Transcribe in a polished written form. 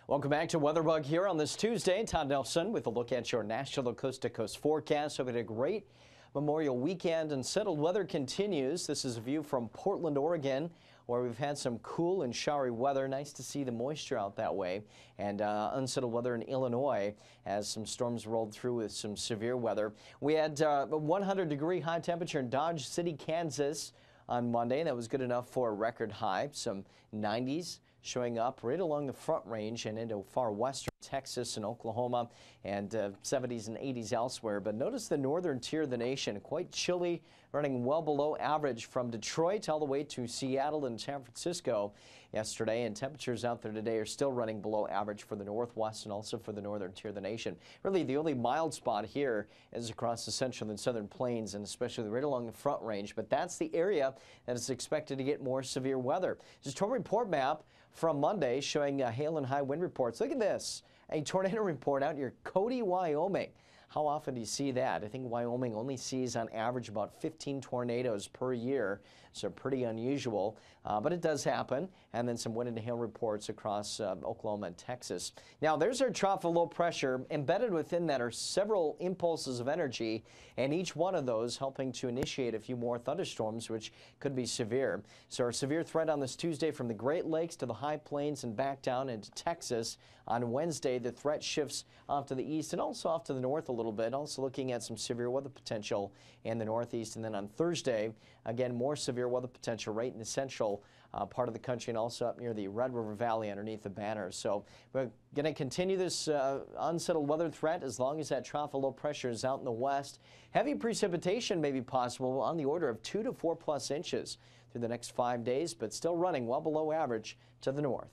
Welcome back to WeatherBug here on this Tuesday. Todd Nelson with a look at your national coast-to-coast forecast. Hope you had a great Memorial weekend. Unsettled weather continues. This is a view from Portland, Oregon, where we've had some cool and showery weather. Nice to see the moisture out that way. And unsettled weather in Illinois as some storms rolled through with some severe weather. We had a 100-degree high temperature in Dodge City, Kansas on Monday. That was good enough for a record high. Some 90s showing up right along the Front Range and into far western Texas and Oklahoma, and 70s and 80s elsewhere. But notice the northern tier of the nation, quite chilly, running well below average from Detroit all the way to Seattle and San Francisco yesterday. And temperatures out there today are still running below average for the northwest and also for the northern tier of the nation. Really, the only mild spot here is across the central and southern plains, and especially right along the Front Range. But that's the area that is expected to get more severe weather. This is a report map from Monday showing hail and high wind reports. Look at this, a tornado report out near Cody, Wyoming. How often do you see that? I think Wyoming only sees on average about 15 tornadoes per year, so pretty unusual, but it does happen. And then some wind and hail reports across Oklahoma and Texas. Now there's our trough of low pressure. Embedded within that are several impulses of energy, and each one of those helping to initiate a few more thunderstorms, which could be severe. So our severe threat on this Tuesday from the Great Lakes to the High Plains and back down into Texas. On Wednesday, the threat shifts off to the east and also off to the north a little bit. Also looking at some severe weather potential in the northeast. And then on Thursday, again, more severe weather potential right in the central part of the country and also up near the Red River Valley underneath the banner. So we're going to continue this unsettled weather threat as long as that trough of low pressure is out in the west. Heavy precipitation may be possible on the order of 2 to 4+ inches through the next 5 days, but still running well below average to the north.